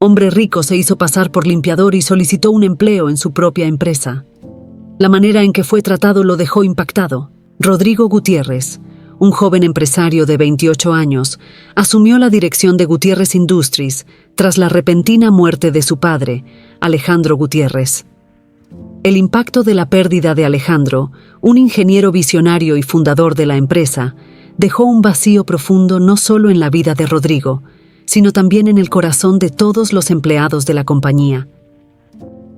hombre rico se hizo pasar por limpiador y solicitó un empleo en su propia empresa. La manera en que fue tratado lo dejó impactado. Rodrigo Gutiérrez, un joven empresario de 28 años, asumió la dirección de Gutiérrez Industries tras la repentina muerte de su padre, Alejandro Gutiérrez. El impacto de la pérdida de Alejandro, un ingeniero visionario y fundador de la empresa, dejó un vacío profundo no solo en la vida de Rodrigo, sino también en el corazón de todos los empleados de la compañía.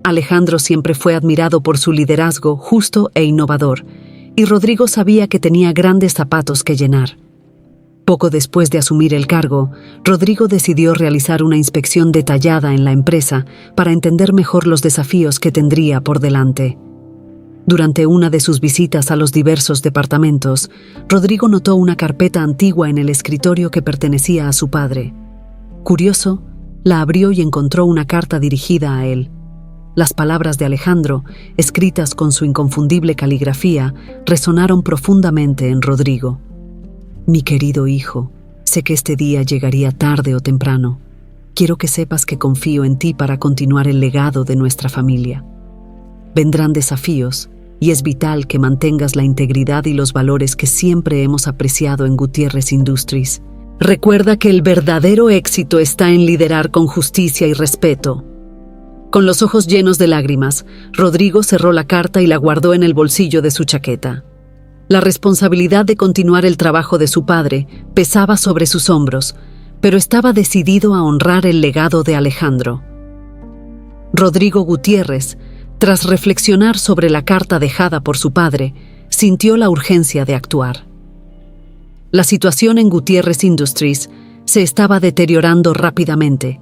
Alejandro siempre fue admirado por su liderazgo justo e innovador, y Rodrigo sabía que tenía grandes zapatos que llenar. Poco después de asumir el cargo, Rodrigo decidió realizar una inspección detallada en la empresa para entender mejor los desafíos que tendría por delante. Durante una de sus visitas a los diversos departamentos, Rodrigo notó una carpeta antigua en el escritorio que pertenecía a su padre. Curioso, la abrió y encontró una carta dirigida a él. Las palabras de Alejandro, escritas con su inconfundible caligrafía, resonaron profundamente en Rodrigo. Mi querido hijo, sé que este día llegaría tarde o temprano. Quiero que sepas que confío en ti para continuar el legado de nuestra familia. Vendrán desafíos, y es vital que mantengas la integridad y los valores que siempre hemos apreciado en Gutiérrez Industries. Recuerda que el verdadero éxito está en liderar con justicia y respeto. Con los ojos llenos de lágrimas, Rodrigo cerró la carta y la guardó en el bolsillo de su chaqueta. La responsabilidad de continuar el trabajo de su padre pesaba sobre sus hombros, pero estaba decidido a honrar el legado de Alejandro. Rodrigo Gutiérrez, tras reflexionar sobre la carta dejada por su padre, sintió la urgencia de actuar. La situación en Gutiérrez Industries se estaba deteriorando rápidamente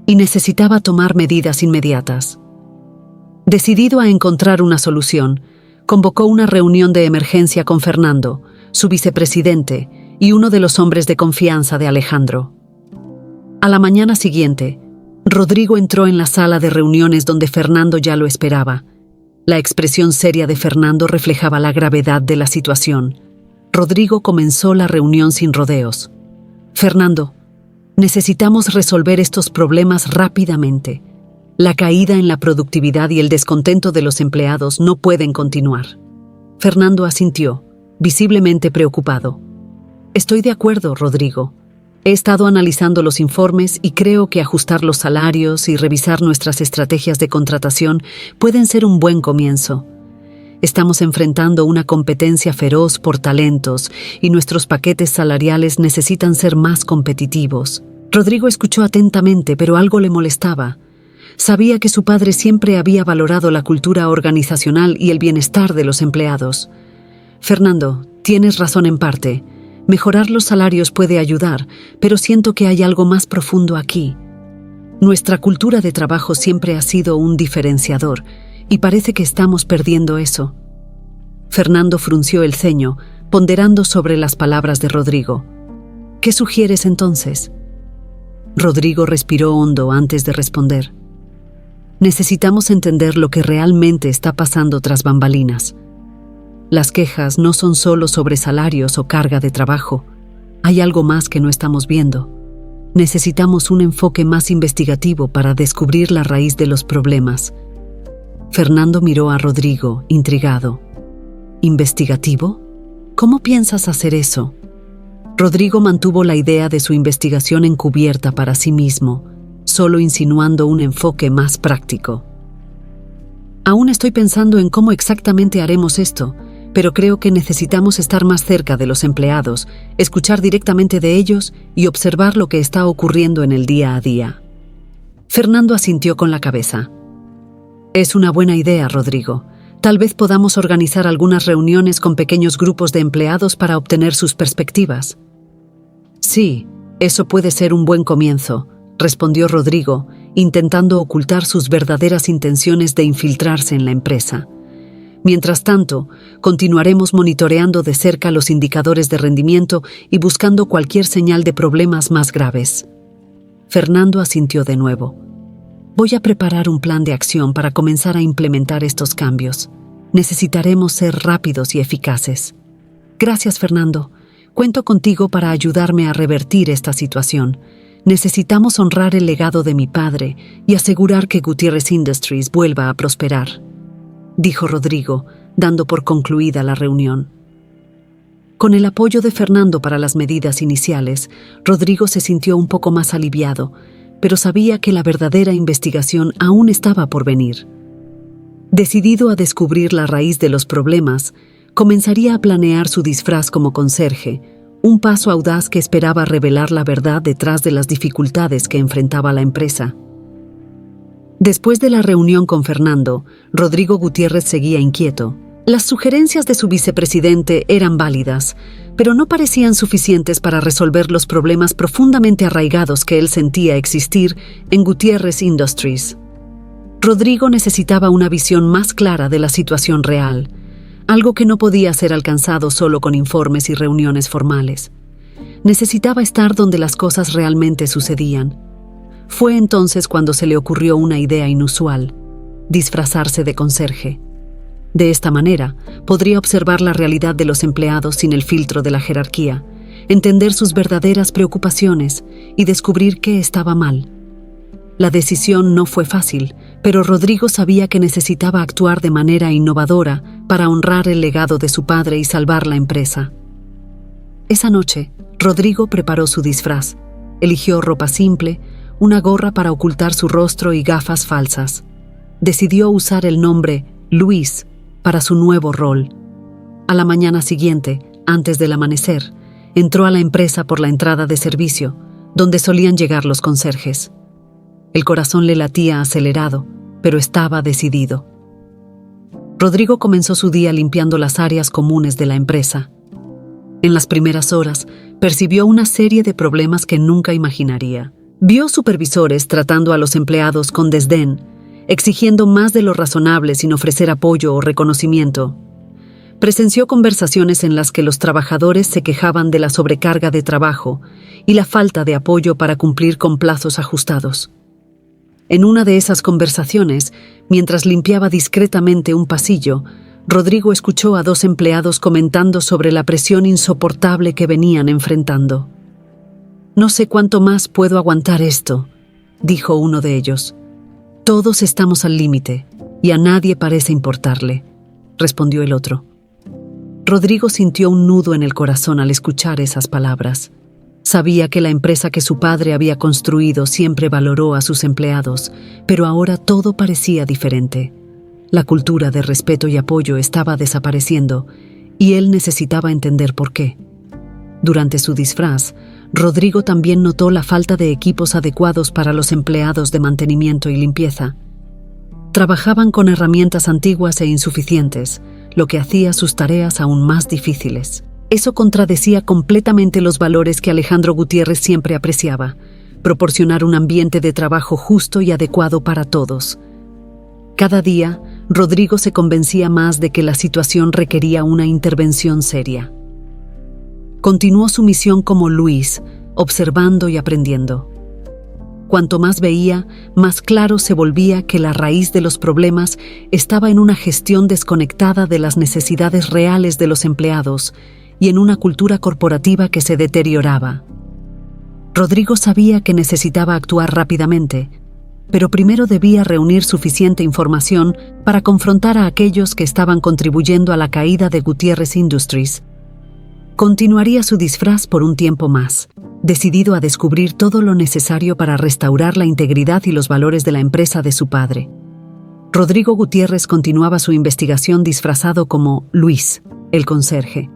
y necesitaba tomar medidas inmediatas. Decidido a encontrar una solución, convocó una reunión de emergencia con Fernando, su vicepresidente y uno de los hombres de confianza de Alejandro. A la mañana siguiente, Rodrigo entró en la sala de reuniones donde Fernando ya lo esperaba. La expresión seria de Fernando reflejaba la gravedad de la situación. Rodrigo comenzó la reunión sin rodeos. Fernando, necesitamos resolver estos problemas rápidamente. La caída en la productividad y el descontento de los empleados no pueden continuar. Fernando asintió, visiblemente preocupado. Estoy de acuerdo, Rodrigo. He estado analizando los informes y creo que ajustar los salarios y revisar nuestras estrategias de contratación pueden ser un buen comienzo. Estamos enfrentando una competencia feroz por talentos y nuestros paquetes salariales necesitan ser más competitivos. Rodrigo escuchó atentamente, pero algo le molestaba. Sabía que su padre siempre había valorado la cultura organizacional y el bienestar de los empleados. Fernando, tienes razón en parte. Mejorar los salarios puede ayudar, pero siento que hay algo más profundo aquí. Nuestra cultura de trabajo siempre ha sido un diferenciador, y parece que estamos perdiendo eso. Fernando frunció el ceño, ponderando sobre las palabras de Rodrigo. ¿Qué sugieres entonces? Rodrigo respiró hondo antes de responder. Necesitamos entender lo que realmente está pasando tras bambalinas. Las quejas no son solo sobre salarios o carga de trabajo. Hay algo más que no estamos viendo. Necesitamos un enfoque más investigativo para descubrir la raíz de los problemas. Fernando miró a Rodrigo, intrigado. ¿Investigativo? ¿Cómo piensas hacer eso? Rodrigo mantuvo la idea de su investigación encubierta para sí mismo, solo insinuando un enfoque más práctico. Aún estoy pensando en cómo exactamente haremos esto, pero creo que necesitamos estar más cerca de los empleados, escuchar directamente de ellos y observar lo que está ocurriendo en el día a día. Fernando asintió con la cabeza. Es una buena idea, Rodrigo. Tal vez podamos organizar algunas reuniones con pequeños grupos de empleados para obtener sus perspectivas. Sí, eso puede ser un buen comienzo, respondió Rodrigo, intentando ocultar sus verdaderas intenciones de infiltrarse en la empresa. Mientras tanto, continuaremos monitoreando de cerca los indicadores de rendimiento y buscando cualquier señal de problemas más graves. Fernando asintió de nuevo. Voy a preparar un plan de acción para comenzar a implementar estos cambios. Necesitaremos ser rápidos y eficaces. Gracias, Fernando. Cuento contigo para ayudarme a revertir esta situación. Necesitamos honrar el legado de mi padre y asegurar que Gutiérrez Industries vuelva a prosperar, dijo Rodrigo, dando por concluida la reunión. Con el apoyo de Fernando para las medidas iniciales, Rodrigo se sintió un poco más aliviado, pero sabía que la verdadera investigación aún estaba por venir. Decidido a descubrir la raíz de los problemas, comenzaría a planear su disfraz como conserje, un paso audaz que esperaba revelar la verdad detrás de las dificultades que enfrentaba la empresa. Después de la reunión con Fernando, Rodrigo Gutiérrez seguía inquieto. Las sugerencias de su vicepresidente eran válidas, pero no parecían suficientes para resolver los problemas profundamente arraigados que él sentía existir en Gutiérrez Industries. Rodrigo necesitaba una visión más clara de la situación real, algo que no podía ser alcanzado solo con informes y reuniones formales. Necesitaba estar donde las cosas realmente sucedían. Fue entonces cuando se le ocurrió una idea inusual: disfrazarse de conserje. De esta manera, podría observar la realidad de los empleados sin el filtro de la jerarquía, entender sus verdaderas preocupaciones y descubrir qué estaba mal. La decisión no fue fácil, pero Rodrigo sabía que necesitaba actuar de manera innovadora para honrar el legado de su padre y salvar la empresa. Esa noche, Rodrigo preparó su disfraz. Eligió ropa simple, una gorra para ocultar su rostro y gafas falsas. Decidió usar el nombre Luis para su nuevo rol. A la mañana siguiente, antes del amanecer, entró a la empresa por la entrada de servicio, donde solían llegar los conserjes. El corazón le latía acelerado, pero estaba decidido. Rodrigo comenzó su día limpiando las áreas comunes de la empresa. En las primeras horas, percibió una serie de problemas que nunca imaginaría. Vio supervisores tratando a los empleados con desdén, exigiendo más de lo razonable sin ofrecer apoyo o reconocimiento. Presenció conversaciones en las que los trabajadores se quejaban de la sobrecarga de trabajo y la falta de apoyo para cumplir con plazos ajustados. En una de esas conversaciones, mientras limpiaba discretamente un pasillo, Rodrigo escuchó a dos empleados comentando sobre la presión insoportable que venían enfrentando. «No sé cuánto más puedo aguantar esto», dijo uno de ellos. «Todos estamos al límite, y a nadie parece importarle», respondió el otro. Rodrigo sintió un nudo en el corazón al escuchar esas palabras. Sabía que la empresa que su padre había construido siempre valoró a sus empleados, pero ahora todo parecía diferente. La cultura de respeto y apoyo estaba desapareciendo, y él necesitaba entender por qué. Durante su disfraz, Rodrigo también notó la falta de equipos adecuados para los empleados de mantenimiento y limpieza. Trabajaban con herramientas antiguas e insuficientes, lo que hacía sus tareas aún más difíciles. Eso contradecía completamente los valores que Alejandro Gutiérrez siempre apreciaba: proporcionar un ambiente de trabajo justo y adecuado para todos. Cada día, Rodrigo se convencía más de que la situación requería una intervención seria. Continuó su misión como Luis, observando y aprendiendo. Cuanto más veía, más claro se volvía que la raíz de los problemas estaba en una gestión desconectada de las necesidades reales de los empleados y en una cultura corporativa que se deterioraba. Rodrigo sabía que necesitaba actuar rápidamente, pero primero debía reunir suficiente información para confrontar a aquellos que estaban contribuyendo a la caída de Gutiérrez Industries. Continuaría su disfraz por un tiempo más, decidido a descubrir todo lo necesario para restaurar la integridad y los valores de la empresa de su padre. Rodrigo Gutiérrez continuaba su investigación disfrazado como Luis, el conserje.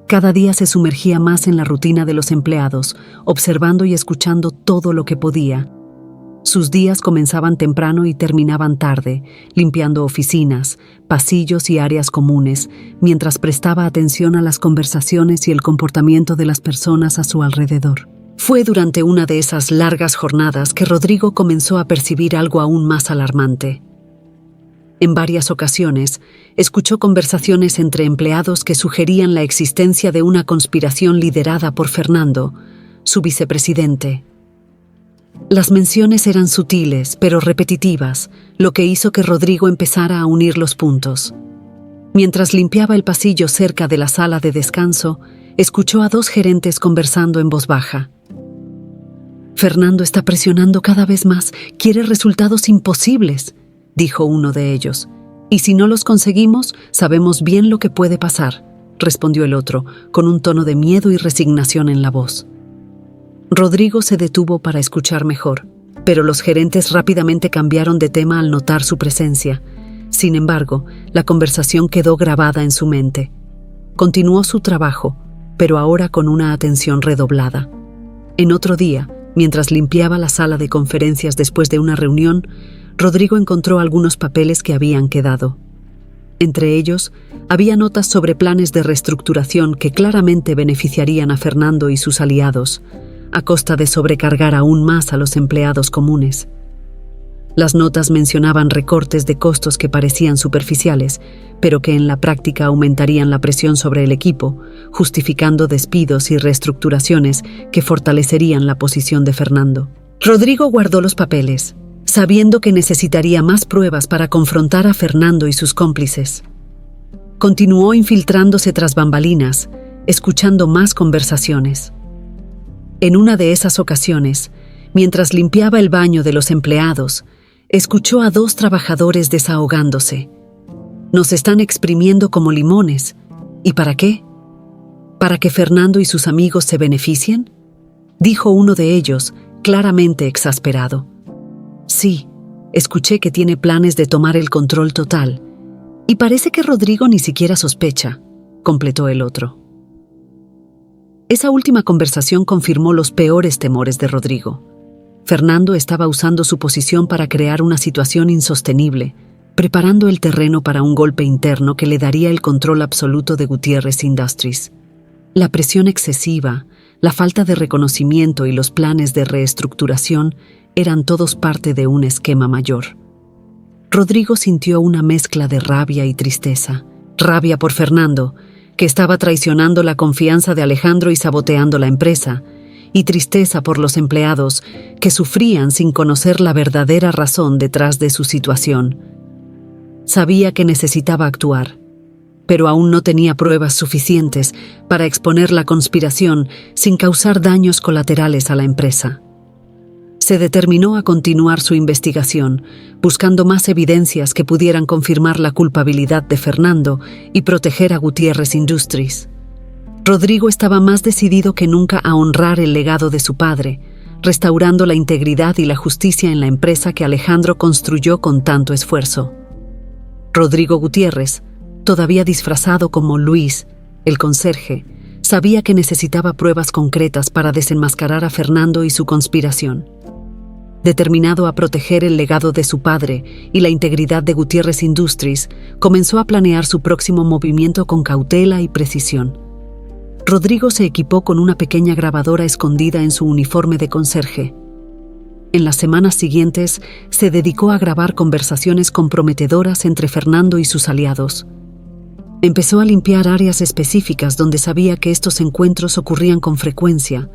Cada día se sumergía más en la rutina de los empleados, observando y escuchando todo lo que podía. Sus días comenzaban temprano y terminaban tarde, limpiando oficinas, pasillos y áreas comunes, mientras prestaba atención a las conversaciones y el comportamiento de las personas a su alrededor. Fue durante una de esas largas jornadas que Rodrigo comenzó a percibir algo aún más alarmante. En varias ocasiones, escuchó conversaciones entre empleados que sugerían la existencia de una conspiración liderada por Fernando, su vicepresidente. Las menciones eran sutiles, pero repetitivas, lo que hizo que Rodrigo empezara a unir los puntos. Mientras limpiaba el pasillo cerca de la sala de descanso, escuchó a dos gerentes conversando en voz baja. Fernando está presionando cada vez más, quiere resultados imposibles, dijo uno de ellos. Y si no los conseguimos, sabemos bien lo que puede pasar, respondió el otro, con un tono de miedo y resignación en la voz. Rodrigo se detuvo para escuchar mejor, pero los gerentes rápidamente cambiaron de tema al notar su presencia. Sin embargo, la conversación quedó grabada en su mente. Continuó su trabajo, pero ahora con una atención redoblada. En otro día, mientras limpiaba la sala de conferencias después de una reunión, Rodrigo encontró algunos papeles que habían quedado. Entre ellos, había notas sobre planes de reestructuración que claramente beneficiarían a Fernando y sus aliados, a costa de sobrecargar aún más a los empleados comunes. Las notas mencionaban recortes de costos que parecían superficiales, pero que en la práctica aumentarían la presión sobre el equipo, justificando despidos y reestructuraciones que fortalecerían la posición de Fernando. Rodrigo guardó los papeles, sabiendo que necesitaría más pruebas para confrontar a Fernando y sus cómplices. Continuó infiltrándose tras bambalinas, escuchando más conversaciones. En una de esas ocasiones, mientras limpiaba el baño de los empleados, escuchó a 2 trabajadores desahogándose. Nos están exprimiendo como limones. ¿Y para qué? ¿Para que Fernando y sus amigos se beneficien?, dijo uno de ellos, claramente exasperado. Sí, escuché que tiene planes de tomar el control total. Y parece que Rodrigo ni siquiera sospecha, completó el otro. Esa última conversación confirmó los peores temores de Rodrigo. Fernando estaba usando su posición para crear una situación insostenible, preparando el terreno para un golpe interno que le daría el control absoluto de Gutiérrez Industries. La presión excesiva, la falta de reconocimiento y los planes de reestructuración eran todos parte de un esquema mayor. Rodrigo sintió una mezcla de rabia y tristeza. Rabia por Fernando, que estaba traicionando la confianza de Alejandro y saboteando la empresa, y tristeza por los empleados, que sufrían sin conocer la verdadera razón detrás de su situación. Sabía que necesitaba actuar, pero aún no tenía pruebas suficientes para exponer la conspiración sin causar daños colaterales a la empresa. Se determinó a continuar su investigación, buscando más evidencias que pudieran confirmar la culpabilidad de Fernando y proteger a Gutiérrez Industries. Rodrigo estaba más decidido que nunca a honrar el legado de su padre, restaurando la integridad y la justicia en la empresa que Alejandro construyó con tanto esfuerzo. Rodrigo Gutiérrez, todavía disfrazado como Luis, el conserje, sabía que necesitaba pruebas concretas para desenmascarar a Fernando y su conspiración. Determinado a proteger el legado de su padre y la integridad de Gutiérrez Industries, comenzó a planear su próximo movimiento con cautela y precisión. Rodrigo se equipó con una pequeña grabadora escondida en su uniforme de conserje. En las semanas siguientes, se dedicó a grabar conversaciones comprometedoras entre Fernando y sus aliados. Empezó a limpiar áreas específicas donde sabía que estos encuentros ocurrían con frecuencia,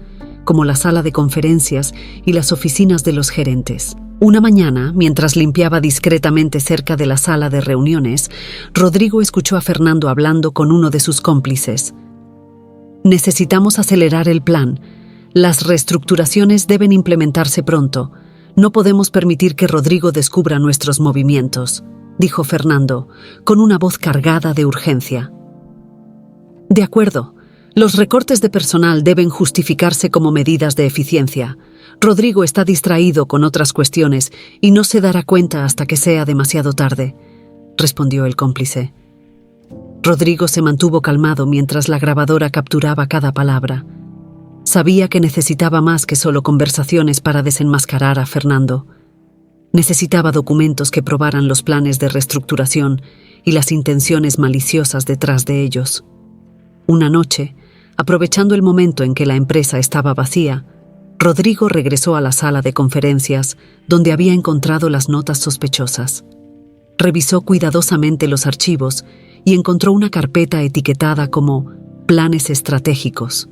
como la sala de conferencias y las oficinas de los gerentes. Una mañana, mientras limpiaba discretamente cerca de la sala de reuniones, Rodrigo escuchó a Fernando hablando con uno de sus cómplices. Necesitamos acelerar el plan. Las reestructuraciones deben implementarse pronto. No podemos permitir que Rodrigo descubra nuestros movimientos, dijo Fernando, con una voz cargada de urgencia. De acuerdo. Los recortes de personal deben justificarse como medidas de eficiencia. Rodrigo está distraído con otras cuestiones y no se dará cuenta hasta que sea demasiado tarde, respondió el cómplice. Rodrigo se mantuvo calmado mientras la grabadora capturaba cada palabra. Sabía que necesitaba más que solo conversaciones para desenmascarar a Fernando. Necesitaba documentos que probaran los planes de reestructuración y las intenciones maliciosas detrás de ellos. Una noche, aprovechando el momento en que la empresa estaba vacía, Rodrigo regresó a la sala de conferencias donde había encontrado las notas sospechosas. Revisó cuidadosamente los archivos y encontró una carpeta etiquetada como Planes Estratégicos.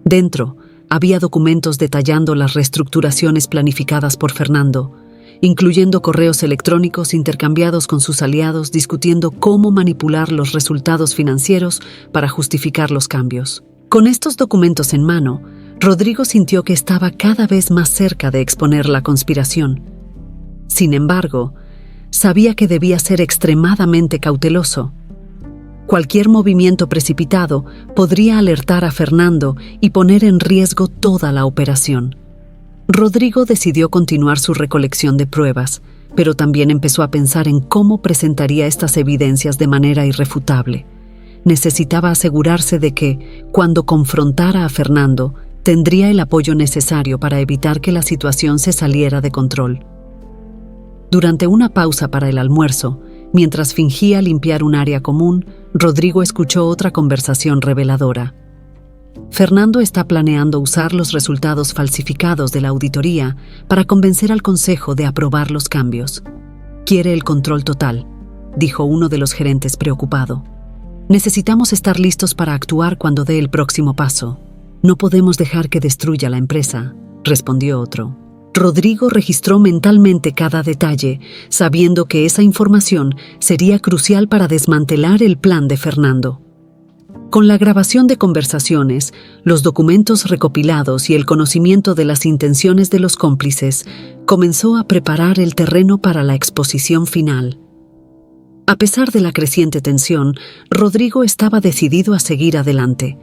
Dentro, había documentos detallando las reestructuraciones planificadas por Fernando, incluyendo correos electrónicos intercambiados con sus aliados discutiendo cómo manipular los resultados financieros para justificar los cambios. Con estos documentos en mano, Rodrigo sintió que estaba cada vez más cerca de exponer la conspiración. Sin embargo, sabía que debía ser extremadamente cauteloso. Cualquier movimiento precipitado podría alertar a Fernando y poner en riesgo toda la operación. Rodrigo decidió continuar su recolección de pruebas, pero también empezó a pensar en cómo presentaría estas evidencias de manera irrefutable. Necesitaba asegurarse de que, cuando confrontara a Fernando, tendría el apoyo necesario para evitar que la situación se saliera de control. Durante una pausa para el almuerzo, mientras fingía limpiar un área común, Rodrigo escuchó otra conversación reveladora. Fernando está planeando usar los resultados falsificados de la auditoría para convencer al consejo de aprobar los cambios. Quiere el control total, dijo uno de los gerentes preocupado. Necesitamos estar listos para actuar cuando dé el próximo paso. No podemos dejar que destruya la empresa, respondió otro. Rodrigo registró mentalmente cada detalle, sabiendo que esa información sería crucial para desmantelar el plan de Fernando. Con la grabación de conversaciones, los documentos recopilados y el conocimiento de las intenciones de los cómplices, comenzó a preparar el terreno para la exposición final. A pesar de la creciente tensión, Rodrigo estaba decidido a seguir adelante.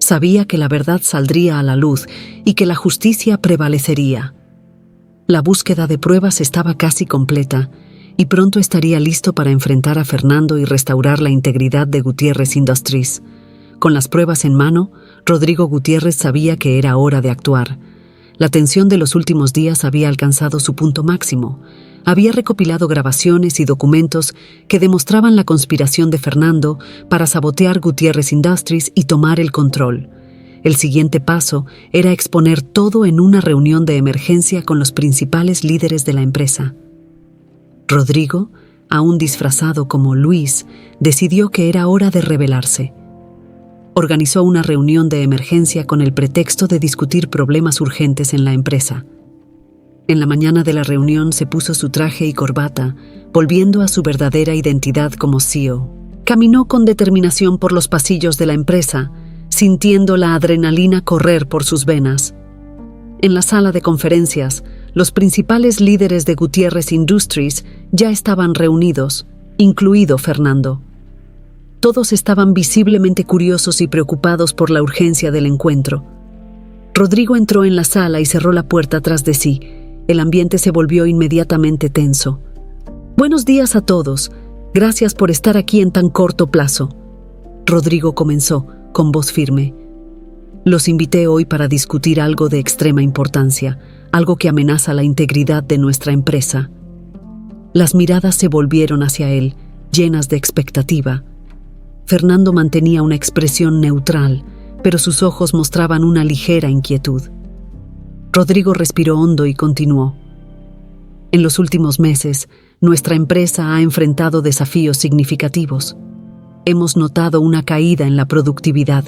Sabía que la verdad saldría a la luz y que la justicia prevalecería. La búsqueda de pruebas estaba casi completa y pronto estaría listo para enfrentar a Fernando y restaurar la integridad de Gutiérrez Industries. Con las pruebas en mano, Rodrigo Gutiérrez sabía que era hora de actuar. La tensión de los últimos días había alcanzado su punto máximo. Había recopilado grabaciones y documentos que demostraban la conspiración de Fernando para sabotear Gutiérrez Industries y tomar el control. El siguiente paso era exponer todo en una reunión de emergencia con los principales líderes de la empresa. Rodrigo, aún disfrazado como Luis, decidió que era hora de rebelarse. Organizó una reunión de emergencia con el pretexto de discutir problemas urgentes en la empresa. En la mañana de la reunión se puso su traje y corbata, volviendo a su verdadera identidad como CEO. Caminó con determinación por los pasillos de la empresa, sintiendo la adrenalina correr por sus venas. En la sala de conferencias, los principales líderes de Gutiérrez Industries ya estaban reunidos, incluido Fernando. Todos estaban visiblemente curiosos y preocupados por la urgencia del encuentro. Rodrigo entró en la sala y cerró la puerta tras de sí. El ambiente se volvió inmediatamente tenso. «Buenos días a todos. Gracias por estar aquí en tan corto plazo». Rodrigo comenzó, con voz firme. «Los invité hoy para discutir algo de extrema importancia, algo que amenaza la integridad de nuestra empresa». Las miradas se volvieron hacia él, llenas de expectativa. Fernando mantenía una expresión neutral, pero sus ojos mostraban una ligera inquietud. Rodrigo respiró hondo y continuó. «En los últimos meses, nuestra empresa ha enfrentado desafíos significativos. Hemos notado una caída en la productividad,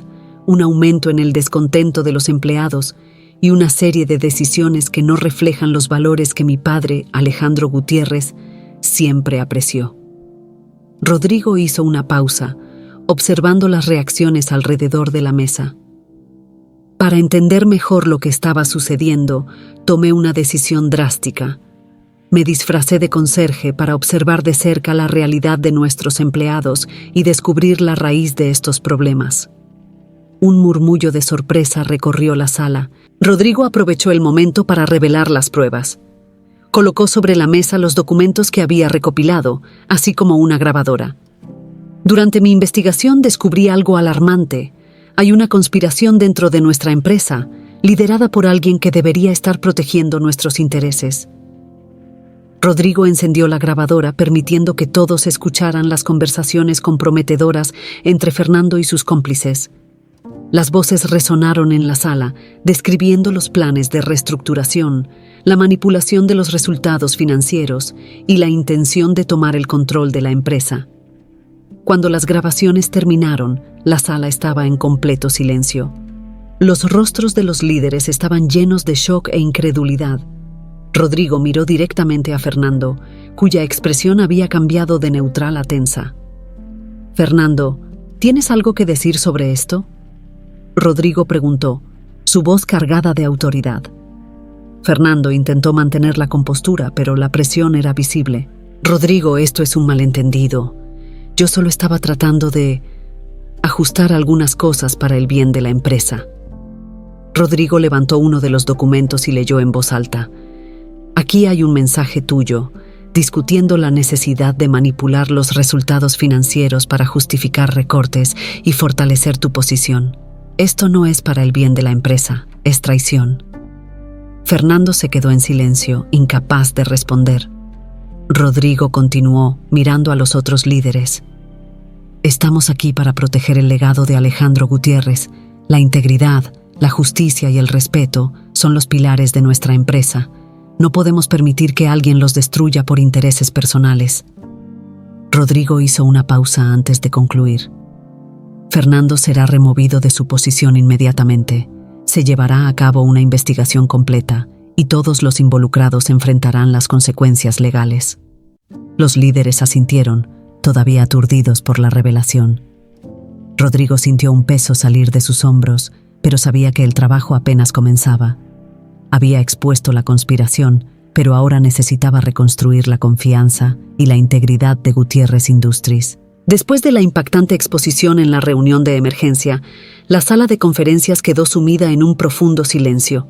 un aumento en el descontento de los empleados y una serie de decisiones que no reflejan los valores que mi padre, Alejandro Gutiérrez, siempre apreció». Rodrigo hizo una pausa, observando las reacciones alrededor de la mesa. Para entender mejor lo que estaba sucediendo, tomé una decisión drástica. Me disfracé de conserje para observar de cerca la realidad de nuestros empleados y descubrir la raíz de estos problemas. Un murmullo de sorpresa recorrió la sala. Rodrigo aprovechó el momento para revelar las pruebas. Colocó sobre la mesa los documentos que había recopilado, así como una grabadora. «Durante mi investigación descubrí algo alarmante. Hay una conspiración dentro de nuestra empresa, liderada por alguien que debería estar protegiendo nuestros intereses». Rodrigo encendió la grabadora, permitiendo que todos escucharan las conversaciones comprometedoras entre Fernando y sus cómplices. Las voces resonaron en la sala, describiendo los planes de reestructuración, la manipulación de los resultados financieros y la intención de tomar el control de la empresa. Cuando las grabaciones terminaron, la sala estaba en completo silencio. Los rostros de los líderes estaban llenos de shock e incredulidad. Rodrigo miró directamente a Fernando, cuya expresión había cambiado de neutral a tensa. «Fernando, ¿tienes algo que decir sobre esto?», Rodrigo preguntó, su voz cargada de autoridad. Fernando intentó mantener la compostura, pero la presión era visible. «Rodrigo, esto es un malentendido. Yo solo estaba tratando de ajustar algunas cosas para el bien de la empresa». Rodrigo levantó uno de los documentos y leyó en voz alta. «Aquí hay un mensaje tuyo, discutiendo la necesidad de manipular los resultados financieros para justificar recortes y fortalecer tu posición. Esto no es para el bien de la empresa, es traición». Fernando se quedó en silencio, incapaz de responder. Rodrigo continuó, mirando a los otros líderes. «Estamos aquí para proteger el legado de Alejandro Gutiérrez. La integridad, la justicia y el respeto son los pilares de nuestra empresa. No podemos permitir que alguien los destruya por intereses personales». Rodrigo hizo una pausa antes de concluir. «Fernando será removido de su posición inmediatamente. Se llevará a cabo una investigación completa y todos los involucrados enfrentarán las consecuencias legales». Los líderes asintieron, todavía aturdidos por la revelación. Rodrigo sintió un peso salir de sus hombros, pero sabía que el trabajo apenas comenzaba. Había expuesto la conspiración, pero ahora necesitaba reconstruir la confianza y la integridad de Gutiérrez Industries. Después de la impactante exposición en la reunión de emergencia, la sala de conferencias quedó sumida en un profundo silencio.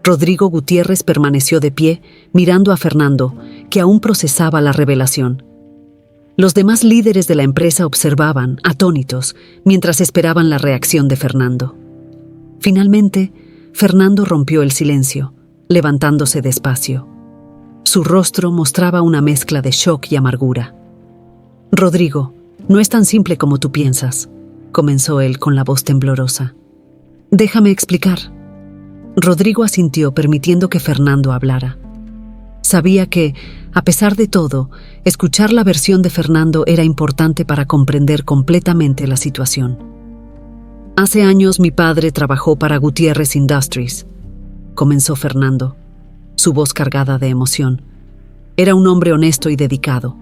Rodrigo Gutiérrez permaneció de pie, mirando a Fernando, que aún procesaba la revelación. Los demás líderes de la empresa observaban, atónitos, mientras esperaban la reacción de Fernando. Finalmente, Fernando rompió el silencio, levantándose despacio. Su rostro mostraba una mezcla de shock y amargura. «Rodrigo, no es tan simple como tú piensas», comenzó él con la voz temblorosa. «Déjame explicar». Rodrigo asintió, permitiendo que Fernando hablara. Sabía que, a pesar de todo, escuchar la versión de Fernando era importante para comprender completamente la situación. «Hace años mi padre trabajó para Gutiérrez Industries», comenzó Fernando, su voz cargada de emoción. «Era un hombre honesto y dedicado.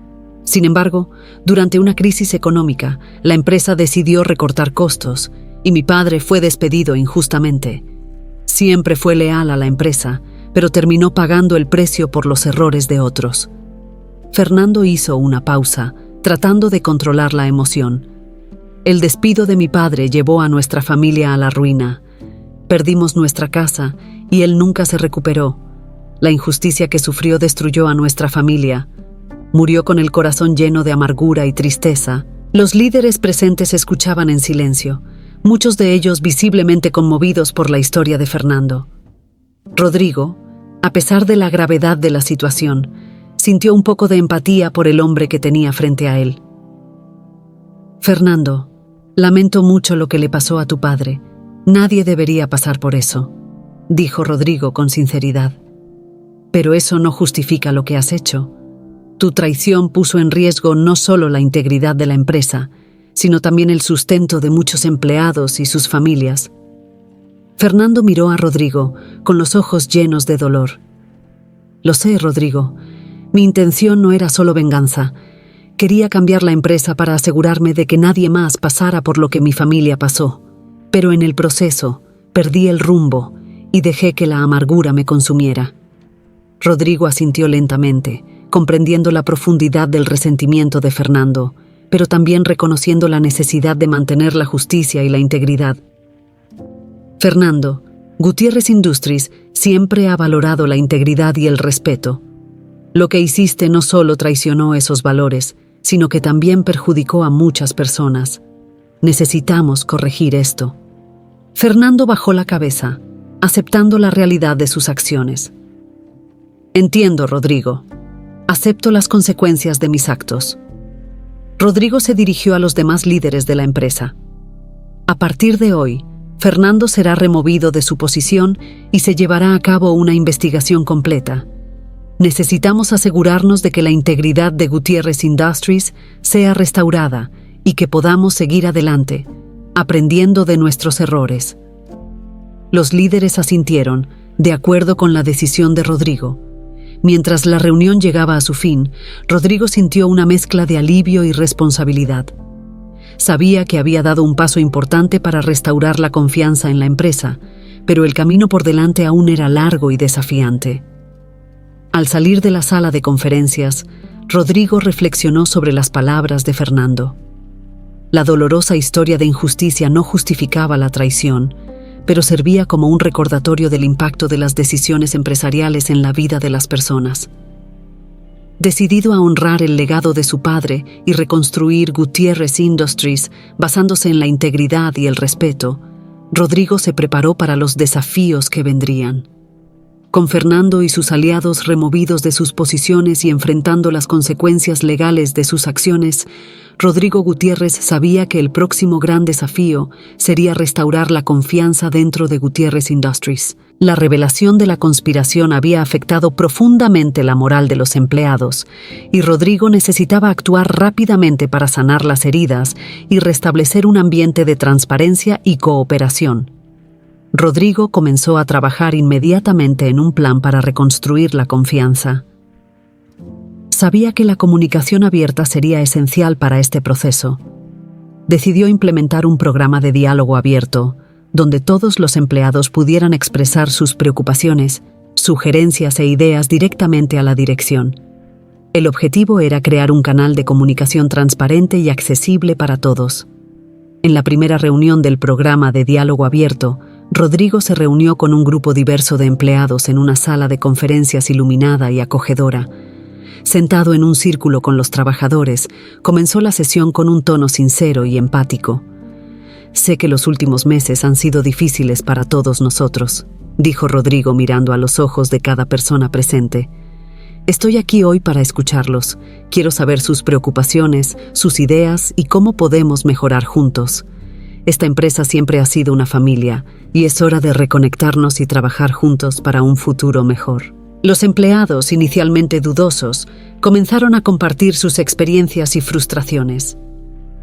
Sin embargo, durante una crisis económica, la empresa decidió recortar costos y mi padre fue despedido injustamente. Siempre fue leal a la empresa, pero terminó pagando el precio por los errores de otros». Fernando hizo una pausa, tratando de controlar la emoción. «El despido de mi padre llevó a nuestra familia a la ruina. Perdimos nuestra casa y él nunca se recuperó. La injusticia que sufrió destruyó a nuestra familia. Murió con el corazón lleno de amargura y tristeza». Los líderes presentes escuchaban en silencio, muchos de ellos visiblemente conmovidos por la historia de Fernando. Rodrigo, a pesar de la gravedad de la situación, sintió un poco de empatía por el hombre que tenía frente a él. «Fernando, lamento mucho lo que le pasó a tu padre. Nadie debería pasar por eso», dijo Rodrigo con sinceridad. «Pero eso no justifica lo que has hecho. Tu traición puso en riesgo no solo la integridad de la empresa, sino también el sustento de muchos empleados y sus familias». Fernando miró a Rodrigo con los ojos llenos de dolor. «Lo sé, Rodrigo. Mi intención no era solo venganza. Quería cambiar la empresa para asegurarme de que nadie más pasara por lo que mi familia pasó. Pero en el proceso, perdí el rumbo y dejé que la amargura me consumiera». Rodrigo asintió lentamente, comprendiendo la profundidad del resentimiento de Fernando, pero también reconociendo la necesidad de mantener la justicia y la integridad. «Fernando, Gutiérrez Industries siempre ha valorado la integridad y el respeto. Lo que hiciste no solo traicionó esos valores, sino que también perjudicó a muchas personas. Necesitamos corregir esto». Fernando bajó la cabeza, aceptando la realidad de sus acciones. «Entiendo, Rodrigo. Acepto las consecuencias de mis actos». Rodrigo se dirigió a los demás líderes de la empresa. «A partir de hoy, Fernando será removido de su posición y se llevará a cabo una investigación completa. Necesitamos asegurarnos de que la integridad de Gutiérrez Industries sea restaurada y que podamos seguir adelante, aprendiendo de nuestros errores». Los líderes asintieron, de acuerdo con la decisión de Rodrigo. Mientras la reunión llegaba a su fin, Rodrigo sintió una mezcla de alivio y responsabilidad. Sabía que había dado un paso importante para restaurar la confianza en la empresa, pero el camino por delante aún era largo y desafiante. Al salir de la sala de conferencias, Rodrigo reflexionó sobre las palabras de Fernando. La dolorosa historia de injusticia no justificaba la traición, pero servía como un recordatorio del impacto de las decisiones empresariales en la vida de las personas. Decidido a honrar el legado de su padre y reconstruir Gutiérrez Industries basándose en la integridad y el respeto, Rodrigo se preparó para los desafíos que vendrían. Con Fernando y sus aliados removidos de sus posiciones y enfrentando las consecuencias legales de sus acciones, Rodrigo Gutiérrez sabía que el próximo gran desafío sería restaurar la confianza dentro de Gutiérrez Industries. La revelación de la conspiración había afectado profundamente la moral de los empleados, y Rodrigo necesitaba actuar rápidamente para sanar las heridas y restablecer un ambiente de transparencia y cooperación. Rodrigo comenzó a trabajar inmediatamente en un plan para reconstruir la confianza. Sabía que la comunicación abierta sería esencial para este proceso. Decidió implementar un programa de diálogo abierto, donde todos los empleados pudieran expresar sus preocupaciones, sugerencias e ideas directamente a la dirección. El objetivo era crear un canal de comunicación transparente y accesible para todos. En la primera reunión del programa de diálogo abierto, Rodrigo se reunió con un grupo diverso de empleados en una sala de conferencias iluminada y acogedora. Sentado en un círculo con los trabajadores, comenzó la sesión con un tono sincero y empático. «Sé que los últimos meses han sido difíciles para todos nosotros», dijo Rodrigo mirando a los ojos de cada persona presente. «Estoy aquí hoy para escucharlos. Quiero saber sus preocupaciones, sus ideas y cómo podemos mejorar juntos. Esta empresa siempre ha sido una familia y es hora de reconectarnos y trabajar juntos para un futuro mejor». Los empleados, inicialmente dudosos, comenzaron a compartir sus experiencias y frustraciones.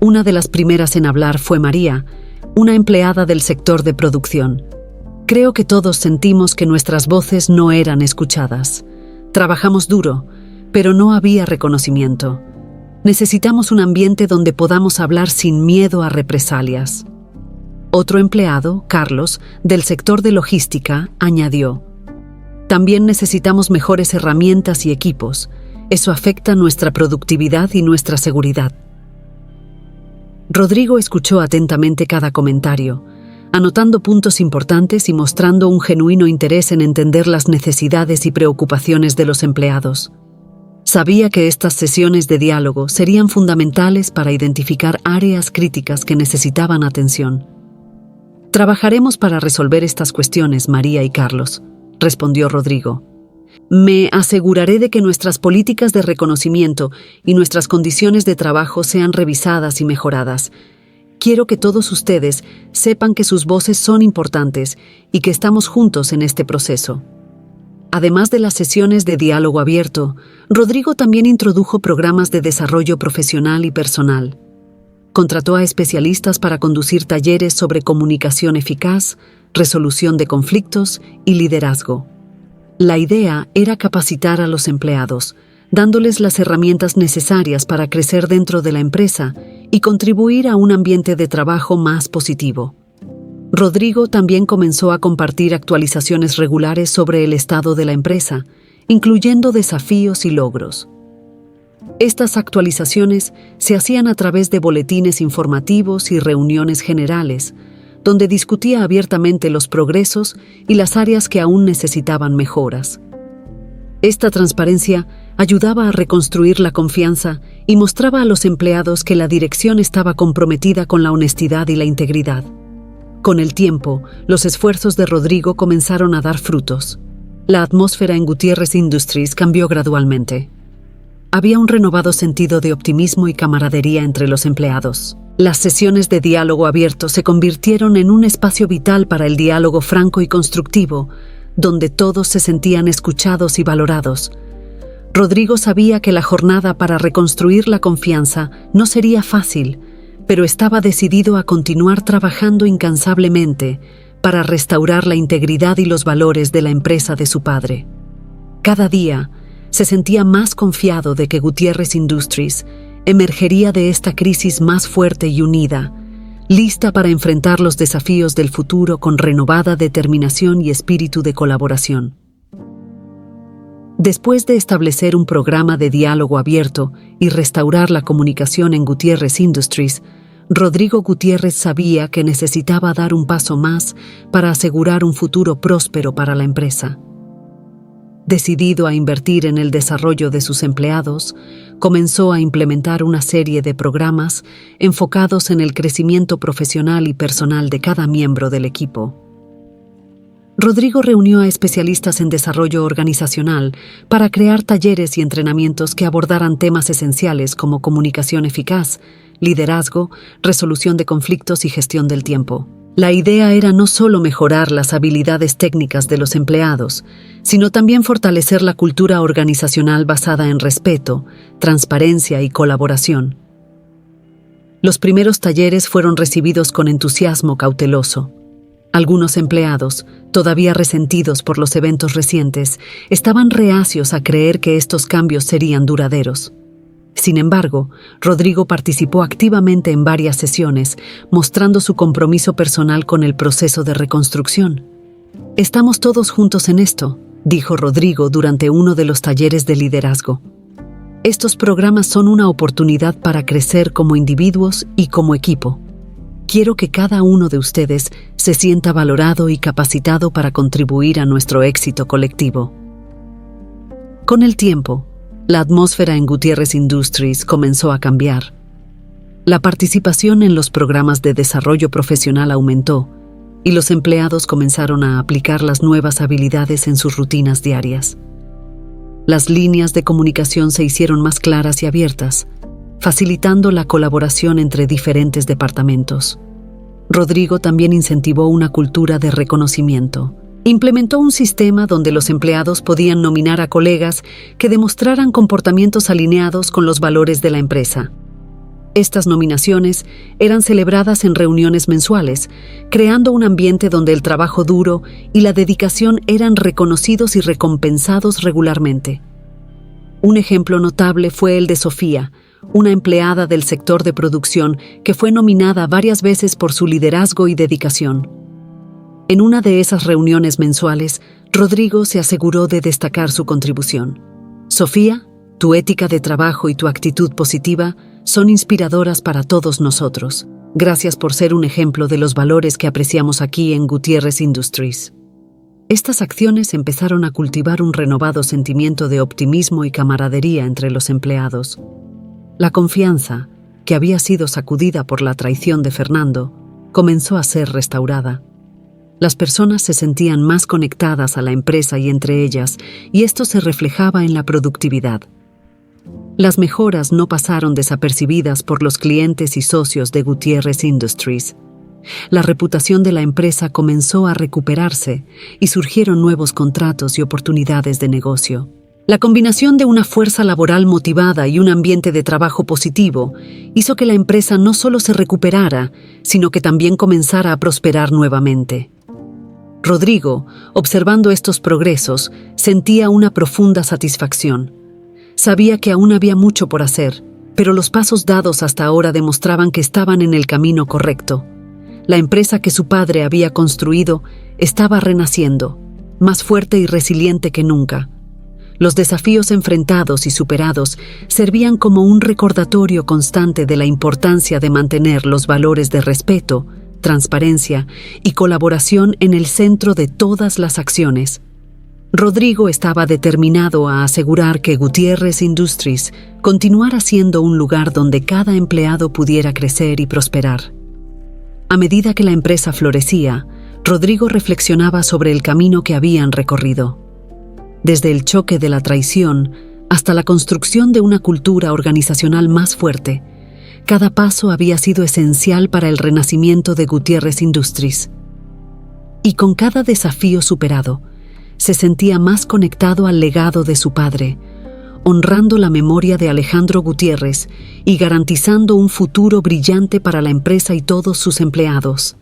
Una de las primeras en hablar fue María, una empleada del sector de producción. «Creo que todos sentimos que nuestras voces no eran escuchadas. Trabajamos duro, pero no había reconocimiento. Necesitamos un ambiente donde podamos hablar sin miedo a represalias». Otro empleado, Carlos, del sector de logística, añadió: «También necesitamos mejores herramientas y equipos. Eso afecta nuestra productividad y nuestra seguridad». Rodrigo escuchó atentamente cada comentario, anotando puntos importantes y mostrando un genuino interés en entender las necesidades y preocupaciones de los empleados. Sabía que estas sesiones de diálogo serían fundamentales para identificar áreas críticas que necesitaban atención. «Trabajaremos para resolver estas cuestiones, María y Carlos», respondió Rodrigo. «Me aseguraré de que nuestras políticas de reconocimiento y nuestras condiciones de trabajo sean revisadas y mejoradas. Quiero que todos ustedes sepan que sus voces son importantes y que estamos juntos en este proceso». Además de las sesiones de diálogo abierto, Rodrigo también introdujo programas de desarrollo profesional y personal. Contrató a especialistas para conducir talleres sobre comunicación eficaz, resolución de conflictos y liderazgo. La idea era capacitar a los empleados, dándoles las herramientas necesarias para crecer dentro de la empresa y contribuir a un ambiente de trabajo más positivo. Rodrigo también comenzó a compartir actualizaciones regulares sobre el estado de la empresa, incluyendo desafíos y logros. Estas actualizaciones se hacían a través de boletines informativos y reuniones generales, donde discutía abiertamente los progresos y las áreas que aún necesitaban mejoras. Esta transparencia ayudaba a reconstruir la confianza y mostraba a los empleados que la dirección estaba comprometida con la honestidad y la integridad. Con el tiempo, los esfuerzos de Rodrigo comenzaron a dar frutos. La atmósfera en Gutiérrez Industries cambió gradualmente. Había un renovado sentido de optimismo y camaradería entre los empleados. Las sesiones de diálogo abierto se convirtieron en un espacio vital para el diálogo franco y constructivo, donde todos se sentían escuchados y valorados. Rodrigo sabía que la jornada para reconstruir la confianza no sería fácil, pero estaba decidido a continuar trabajando incansablemente para restaurar la integridad y los valores de la empresa de su padre. Cada día, se sentía más confiado de que Gutiérrez Industries emergería de esta crisis más fuerte y unida, lista para enfrentar los desafíos del futuro con renovada determinación y espíritu de colaboración. Después de establecer un programa de diálogo abierto y restaurar la comunicación en Gutiérrez Industries, Rodrigo Gutiérrez sabía que necesitaba dar un paso más para asegurar un futuro próspero para la empresa. Decidido a invertir en el desarrollo de sus empleados, comenzó a implementar una serie de programas enfocados en el crecimiento profesional y personal de cada miembro del equipo. Rodrigo reunió a especialistas en desarrollo organizacional para crear talleres y entrenamientos que abordaran temas esenciales como comunicación eficaz, liderazgo, resolución de conflictos y gestión del tiempo. La idea era no solo mejorar las habilidades técnicas de los empleados, sino también fortalecer la cultura organizacional basada en respeto, transparencia y colaboración. Los primeros talleres fueron recibidos con entusiasmo cauteloso. Algunos empleados, todavía resentidos por los eventos recientes, estaban reacios a creer que estos cambios serían duraderos. Sin embargo, Rodrigo participó activamente en varias sesiones, mostrando su compromiso personal con el proceso de reconstrucción. «Estamos todos juntos en esto», dijo Rodrigo durante uno de los talleres de liderazgo. «Estos programas son una oportunidad para crecer como individuos y como equipo. Quiero que cada uno de ustedes se sienta valorado y capacitado para contribuir a nuestro éxito colectivo». Con el tiempo, la atmósfera en Gutiérrez Industries comenzó a cambiar. La participación en los programas de desarrollo profesional aumentó y los empleados comenzaron a aplicar las nuevas habilidades en sus rutinas diarias. Las líneas de comunicación se hicieron más claras y abiertas, facilitando la colaboración entre diferentes departamentos. Rodrigo también incentivó una cultura de reconocimiento. Implementó un sistema donde los empleados podían nominar a colegas que demostraran comportamientos alineados con los valores de la empresa. Estas nominaciones eran celebradas en reuniones mensuales, creando un ambiente donde el trabajo duro y la dedicación eran reconocidos y recompensados regularmente. Un ejemplo notable fue el de Sofía, una empleada del sector de producción que fue nominada varias veces por su liderazgo y dedicación. En una de esas reuniones mensuales, Rodrigo se aseguró de destacar su contribución. «Sofía, tu ética de trabajo y tu actitud positiva son inspiradoras para todos nosotros. Gracias por ser un ejemplo de los valores que apreciamos aquí en Gutiérrez Industries». Estas acciones empezaron a cultivar un renovado sentimiento de optimismo y camaradería entre los empleados. La confianza, que había sido sacudida por la traición de Fernando, comenzó a ser restaurada. Las personas se sentían más conectadas a la empresa y entre ellas, y esto se reflejaba en la productividad. Las mejoras no pasaron desapercibidas por los clientes y socios de Gutiérrez Industries. La reputación de la empresa comenzó a recuperarse y surgieron nuevos contratos y oportunidades de negocio. La combinación de una fuerza laboral motivada y un ambiente de trabajo positivo hizo que la empresa no solo se recuperara, sino que también comenzara a prosperar nuevamente. Rodrigo, observando estos progresos, sentía una profunda satisfacción. Sabía que aún había mucho por hacer, pero los pasos dados hasta ahora demostraban que estaban en el camino correcto. La empresa que su padre había construido estaba renaciendo, más fuerte y resiliente que nunca. Los desafíos enfrentados y superados servían como un recordatorio constante de la importancia de mantener los valores de respeto, transparencia y colaboración en el centro de todas las acciones. Rodrigo estaba determinado a asegurar que Gutiérrez Industries continuara siendo un lugar donde cada empleado pudiera crecer y prosperar. A medida que la empresa florecía, Rodrigo reflexionaba sobre el camino que habían recorrido. Desde el choque de la traición hasta la construcción de una cultura organizacional más fuerte, cada paso había sido esencial para el renacimiento de Gutiérrez Industries. Y con cada desafío superado, se sentía más conectado al legado de su padre, honrando la memoria de Alejandro Gutiérrez y garantizando un futuro brillante para la empresa y todos sus empleados.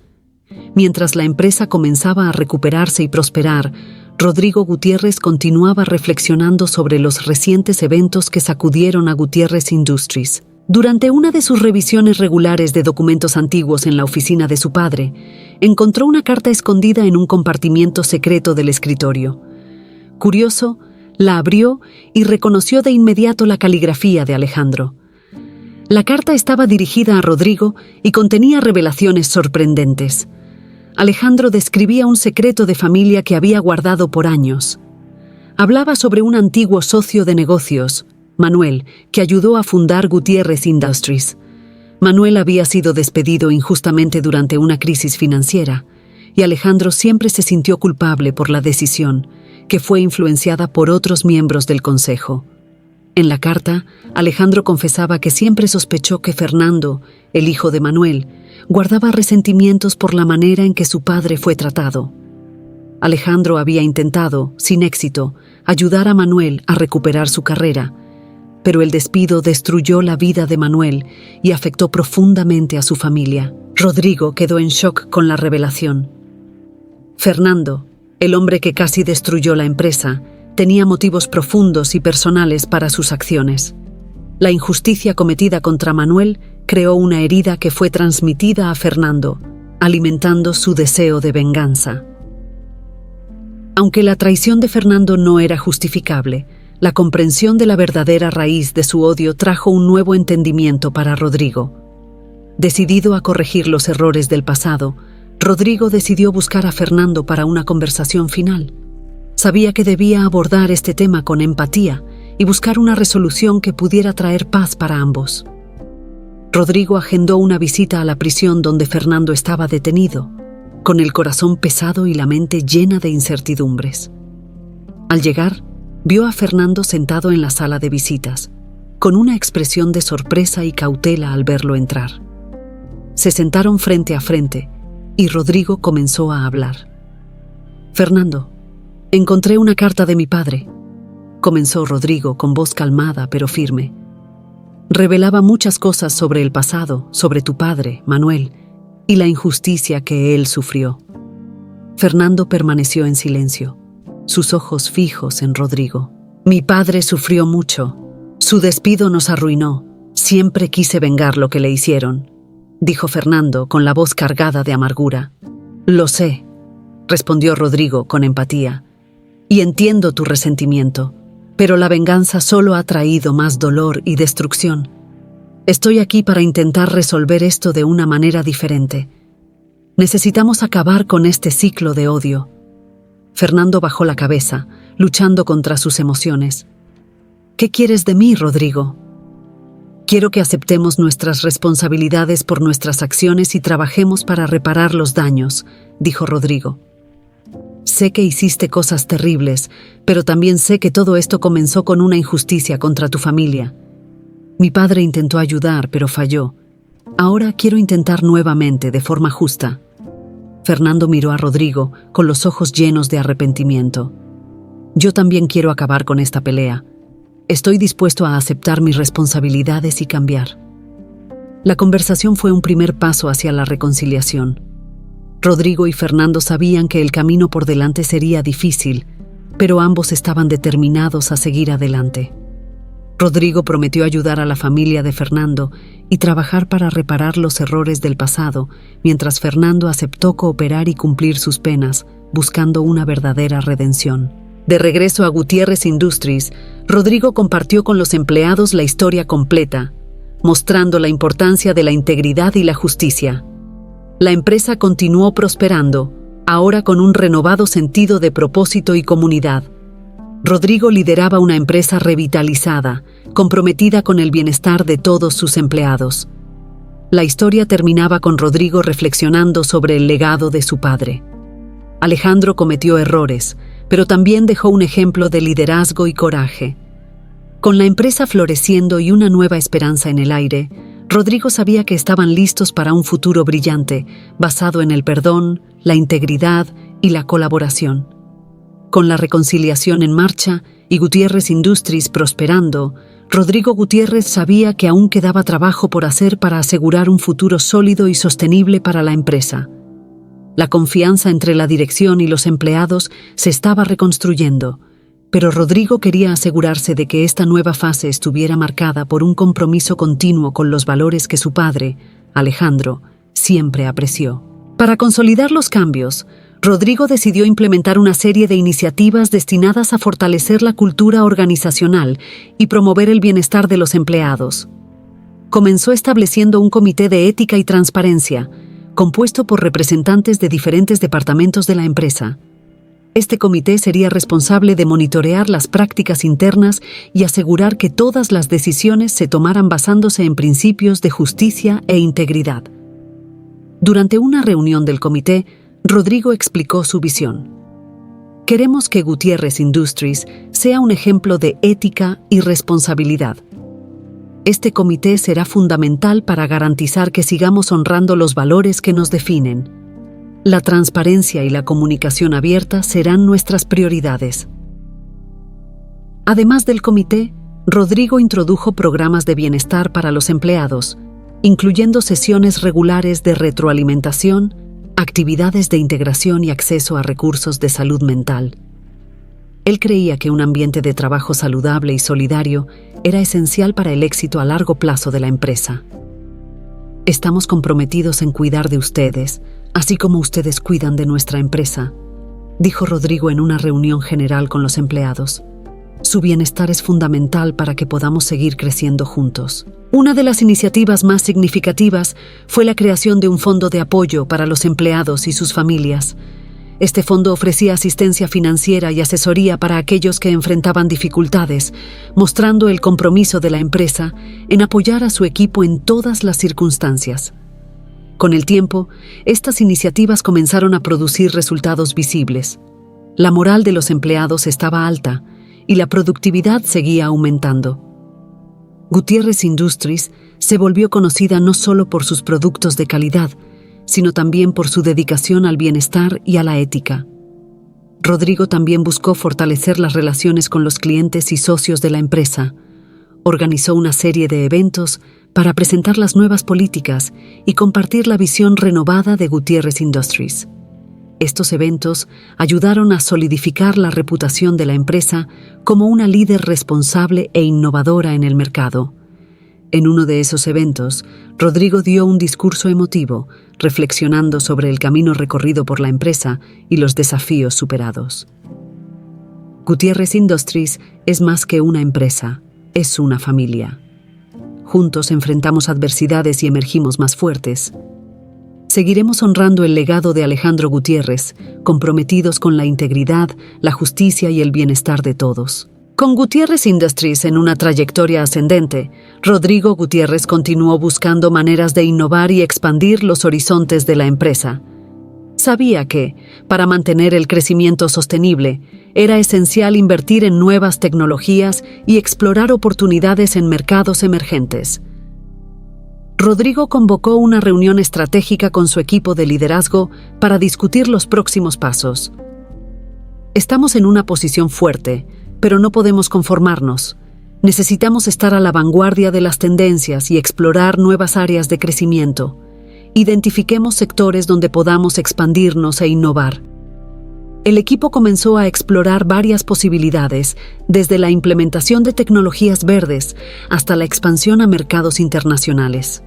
Mientras la empresa comenzaba a recuperarse y prosperar, Rodrigo Gutiérrez continuaba reflexionando sobre los recientes eventos que sacudieron a Gutiérrez Industries. Durante una de sus revisiones regulares de documentos antiguos en la oficina de su padre, encontró una carta escondida en un compartimiento secreto del escritorio. Curioso, la abrió y reconoció de inmediato la caligrafía de Alejandro. La carta estaba dirigida a Rodrigo y contenía revelaciones sorprendentes. Alejandro describía un secreto de familia que había guardado por años. Hablaba sobre un antiguo socio de negocios, Manuel, que ayudó a fundar Gutiérrez Industries. Manuel había sido despedido injustamente durante una crisis financiera, y Alejandro siempre se sintió culpable por la decisión, que fue influenciada por otros miembros del consejo. En la carta, Alejandro confesaba que siempre sospechó que Fernando, el hijo de Manuel, guardaba resentimientos por la manera en que su padre fue tratado. Alejandro había intentado, sin éxito, ayudar a Manuel a recuperar su carrera, pero el despido destruyó la vida de Manuel y afectó profundamente a su familia. Rodrigo quedó en shock con la revelación. Fernando, el hombre que casi destruyó la empresa, tenía motivos profundos y personales para sus acciones. La injusticia cometida contra Manuel creó una herida que fue transmitida a Fernando, alimentando su deseo de venganza. Aunque la traición de Fernando no era justificable, la comprensión de la verdadera raíz de su odio trajo un nuevo entendimiento para Rodrigo. Decidido a corregir los errores del pasado, Rodrigo decidió buscar a Fernando para una conversación final. Sabía que debía abordar este tema con empatía y buscar una resolución que pudiera traer paz para ambos. Rodrigo agendó una visita a la prisión donde Fernando estaba detenido, con el corazón pesado y la mente llena de incertidumbres. Al llegar, vio a Fernando sentado en la sala de visitas, con una expresión de sorpresa y cautela al verlo entrar. Se sentaron frente a frente y Rodrigo comenzó a hablar. «Fernando, encontré una carta de mi padre», comenzó Rodrigo con voz calmada pero firme. Revelaba muchas cosas sobre el pasado, sobre tu padre, Manuel, y la injusticia que él sufrió. Fernando permaneció en silencio, sus ojos fijos en Rodrigo. «Mi padre sufrió mucho. Su despido nos arruinó. Siempre quise vengar lo que le hicieron», dijo Fernando con la voz cargada de amargura. «Lo sé», respondió Rodrigo con empatía, «y entiendo tu resentimiento, pero la venganza solo ha traído más dolor y destrucción. Estoy aquí para intentar resolver esto de una manera diferente. Necesitamos acabar con este ciclo de odio». Fernando bajó la cabeza, luchando contra sus emociones. «¿Qué quieres de mí, Rodrigo?» «Quiero que aceptemos nuestras responsabilidades por nuestras acciones y trabajemos para reparar los daños», dijo Rodrigo. «Sé que hiciste cosas terribles, pero también sé que todo esto comenzó con una injusticia contra tu familia. Mi padre intentó ayudar, pero falló. Ahora quiero intentar nuevamente, de forma justa». Fernando miró a Rodrigo con los ojos llenos de arrepentimiento. «Yo también quiero acabar con esta pelea. Estoy dispuesto a aceptar mis responsabilidades y cambiar». La conversación fue un primer paso hacia la reconciliación. Rodrigo y Fernando sabían que el camino por delante sería difícil, pero ambos estaban determinados a seguir adelante. Rodrigo prometió ayudar a la familia de Fernando y trabajar para reparar los errores del pasado, mientras Fernando aceptó cooperar y cumplir sus penas, buscando una verdadera redención. De regreso a Gutiérrez Industries, Rodrigo compartió con los empleados la historia completa, mostrando la importancia de la integridad y la justicia. La empresa continuó prosperando, ahora con un renovado sentido de propósito y comunidad. Rodrigo lideraba una empresa revitalizada, comprometida con el bienestar de todos sus empleados. La historia terminaba con Rodrigo reflexionando sobre el legado de su padre. Alejandro cometió errores, pero también dejó un ejemplo de liderazgo y coraje. Con la empresa floreciendo y una nueva esperanza en el aire, Rodrigo sabía que estaban listos para un futuro brillante, basado en el perdón, la integridad y la colaboración. Con la reconciliación en marcha y Gutiérrez Industries prosperando, Rodrigo Gutiérrez sabía que aún quedaba trabajo por hacer para asegurar un futuro sólido y sostenible para la empresa. La confianza entre la dirección y los empleados se estaba reconstruyendo, pero Rodrigo quería asegurarse de que esta nueva fase estuviera marcada por un compromiso continuo con los valores que su padre, Alejandro, siempre apreció. Para consolidar los cambios, Rodrigo decidió implementar una serie de iniciativas destinadas a fortalecer la cultura organizacional y promover el bienestar de los empleados. Comenzó estableciendo un comité de ética y transparencia, compuesto por representantes de diferentes departamentos de la empresa. Este comité sería responsable de monitorear las prácticas internas y asegurar que todas las decisiones se tomaran basándose en principios de justicia e integridad. Durante una reunión del comité, Rodrigo explicó su visión. Queremos que Gutiérrez Industries sea un ejemplo de ética y responsabilidad. Este comité será fundamental para garantizar que sigamos honrando los valores que nos definen. La transparencia y la comunicación abierta serán nuestras prioridades. Además del comité, Rodrigo introdujo programas de bienestar para los empleados, incluyendo sesiones regulares de retroalimentación, actividades de integración y acceso a recursos de salud mental. Él creía que un ambiente de trabajo saludable y solidario era esencial para el éxito a largo plazo de la empresa. Estamos comprometidos en cuidar de ustedes, así como ustedes cuidan de nuestra empresa, dijo Rodrigo en una reunión general con los empleados. Su bienestar es fundamental para que podamos seguir creciendo juntos. Una de las iniciativas más significativas fue la creación de un fondo de apoyo para los empleados y sus familias. Este fondo ofrecía asistencia financiera y asesoría para aquellos que enfrentaban dificultades, mostrando el compromiso de la empresa en apoyar a su equipo en todas las circunstancias. Con el tiempo, estas iniciativas comenzaron a producir resultados visibles. La moral de los empleados estaba alta y la productividad seguía aumentando. Gutiérrez Industries se volvió conocida no solo por sus productos de calidad, sino también por su dedicación al bienestar y a la ética. Rodrigo también buscó fortalecer las relaciones con los clientes y socios de la empresa. Organizó una serie de eventos para presentar las nuevas políticas y compartir la visión renovada de Gutiérrez Industries. Estos eventos ayudaron a solidificar la reputación de la empresa como una líder responsable e innovadora en el mercado. En uno de esos eventos, Rodrigo dio un discurso emotivo, reflexionando sobre el camino recorrido por la empresa y los desafíos superados. Gutiérrez Industries es más que una empresa, es una familia. Juntos enfrentamos adversidades y emergimos más fuertes. Seguiremos honrando el legado de Alejandro Gutiérrez, comprometidos con la integridad, la justicia y el bienestar de todos. Con Gutiérrez Industries en una trayectoria ascendente, Rodrigo Gutiérrez continuó buscando maneras de innovar y expandir los horizontes de la empresa. Sabía que, para mantener el crecimiento sostenible, era esencial invertir en nuevas tecnologías y explorar oportunidades en mercados emergentes. Rodrigo convocó una reunión estratégica con su equipo de liderazgo para discutir los próximos pasos. Estamos en una posición fuerte, pero no podemos conformarnos. Necesitamos estar a la vanguardia de las tendencias y explorar nuevas áreas de crecimiento. Identifiquemos sectores donde podamos expandirnos e innovar. El equipo comenzó a explorar varias posibilidades, desde la implementación de tecnologías verdes hasta la expansión a mercados internacionales.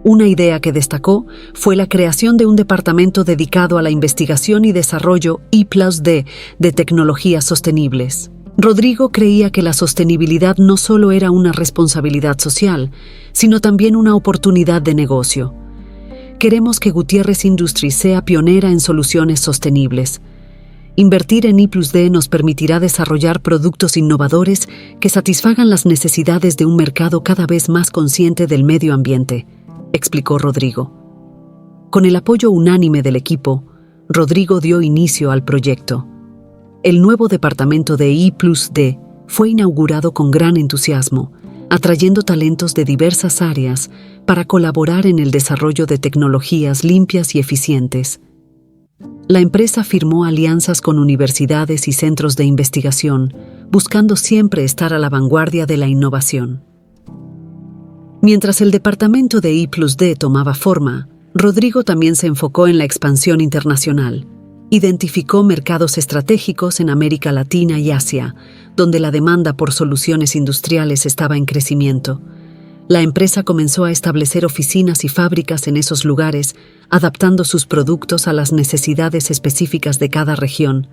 Una idea que destacó fue la creación de un departamento dedicado a la investigación y desarrollo I+D de tecnologías sostenibles. Rodrigo creía que la sostenibilidad no solo era una responsabilidad social, sino también una oportunidad de negocio. Queremos que Gutiérrez Industries sea pionera en soluciones sostenibles. Invertir en I+D nos permitirá desarrollar productos innovadores que satisfagan las necesidades de un mercado cada vez más consciente del medio ambiente, explicó Rodrigo. Con el apoyo unánime del equipo, Rodrigo dio inicio al proyecto. El nuevo departamento de I+D fue inaugurado con gran entusiasmo, atrayendo talentos de diversas áreas para colaborar en el desarrollo de tecnologías limpias y eficientes. La empresa firmó alianzas con universidades y centros de investigación, buscando siempre estar a la vanguardia de la innovación. Mientras el departamento de I+D tomaba forma, Rodrigo también se enfocó en la expansión internacional. Identificó mercados estratégicos en América Latina y Asia, donde la demanda por soluciones industriales estaba en crecimiento. La empresa comenzó a establecer oficinas y fábricas en esos lugares, adaptando sus productos a las necesidades específicas de cada región.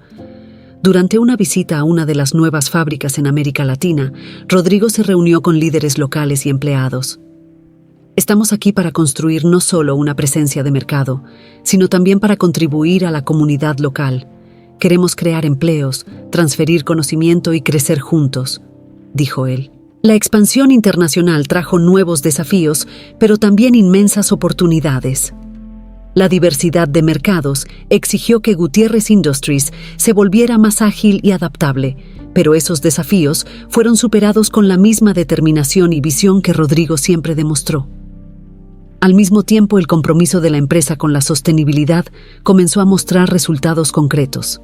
Durante una visita a una de las nuevas fábricas en América Latina, Rodrigo se reunió con líderes locales y empleados. Estamos aquí para construir no solo una presencia de mercado, sino también para contribuir a la comunidad local. Queremos crear empleos, transferir conocimiento y crecer juntos, dijo él. La expansión internacional trajo nuevos desafíos, pero también inmensas oportunidades. La diversidad de mercados exigió que Gutiérrez Industries se volviera más ágil y adaptable, pero esos desafíos fueron superados con la misma determinación y visión que Rodrigo siempre demostró. Al mismo tiempo, el compromiso de la empresa con la sostenibilidad comenzó a mostrar resultados concretos.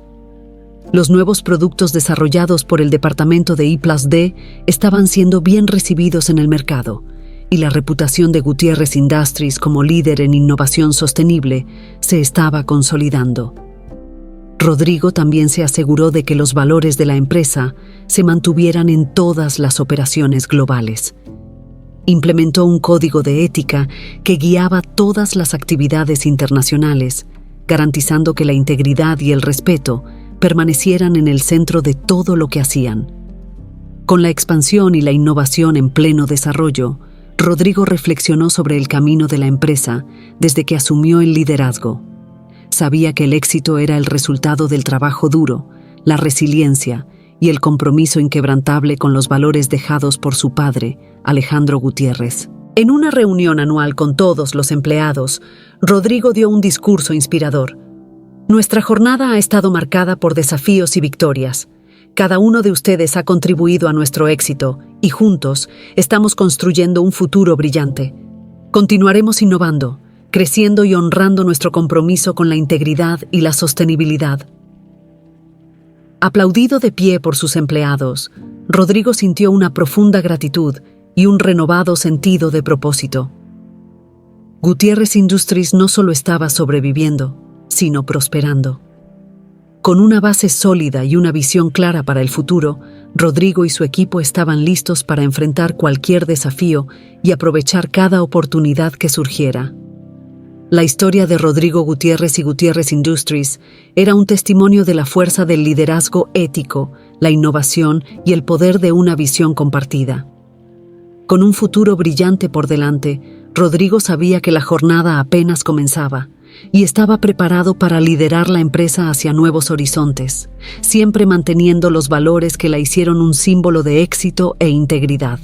Los nuevos productos desarrollados por el departamento de I+D estaban siendo bien recibidos en el mercado, y la reputación de Gutiérrez Industries como líder en innovación sostenible se estaba consolidando. Rodrigo también se aseguró de que los valores de la empresa se mantuvieran en todas las operaciones globales. Implementó un código de ética que guiaba todas las actividades internacionales, garantizando que la integridad y el respeto permanecieran en el centro de todo lo que hacían. Con la expansión y la innovación en pleno desarrollo, Rodrigo reflexionó sobre el camino de la empresa desde que asumió el liderazgo. Sabía que el éxito era el resultado del trabajo duro, la resiliencia y el compromiso inquebrantable con los valores dejados por su padre, Alejandro Gutiérrez. En una reunión anual con todos los empleados, Rodrigo dio un discurso inspirador. Nuestra jornada ha estado marcada por desafíos y victorias. Cada uno de ustedes ha contribuido a nuestro éxito y juntos estamos construyendo un futuro brillante. Continuaremos innovando, creciendo y honrando nuestro compromiso con la integridad y la sostenibilidad. Aplaudido de pie por sus empleados, Rodrigo sintió una profunda gratitud y un renovado sentido de propósito. Gutiérrez Industries no solo estaba sobreviviendo, sino prosperando. Con una base sólida y una visión clara para el futuro, Rodrigo y su equipo estaban listos para enfrentar cualquier desafío y aprovechar cada oportunidad que surgiera. La historia de Rodrigo Gutiérrez y Gutiérrez Industries era un testimonio de la fuerza del liderazgo ético, la innovación y el poder de una visión compartida. Con un futuro brillante por delante, Rodrigo sabía que la jornada apenas comenzaba y estaba preparado para liderar la empresa hacia nuevos horizontes, siempre manteniendo los valores que la hicieron un símbolo de éxito e integridad.